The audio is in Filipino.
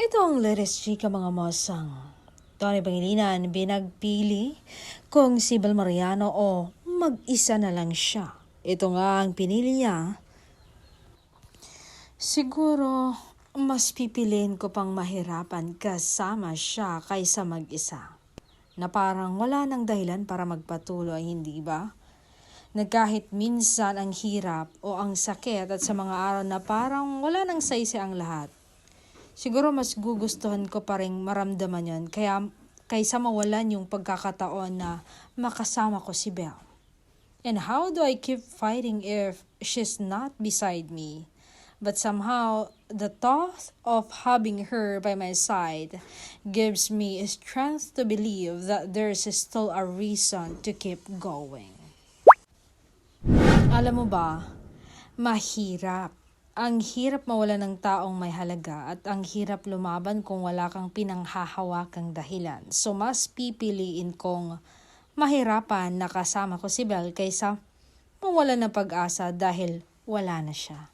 Ito ang latest chika mga mosang. Tony Pangilinan binagpili kung si Bel Mariano o mag-isa na lang siya. Ito nga ang pinili niya. Siguro, mas pipiliin ko pang mahirapan kasama siya kaysa mag-isa. Na parang wala nang dahilan para magpatuloy, hindi ba? Na kahit minsan ang hirap o ang sakit at sa mga araw na parang wala nang saysay ang lahat. Siguro mas gugustuhan ko pa rin maramdaman yon kaysa mawalan yung pagkakataon na makasama ko si Belle. And how do I keep fighting if she's not beside me? But somehow, the thought of having her by my side gives me strength to believe that there's still a reason to keep going. Alam mo ba, mahirap. Ang hirap mawala ng taong may halaga at ang hirap lumaban kung wala kang pinanghahawakang dahilan. So mas pipiliin kong mahirapan na kasama ko si Belle kaysa mawala ng pag-asa dahil wala na siya.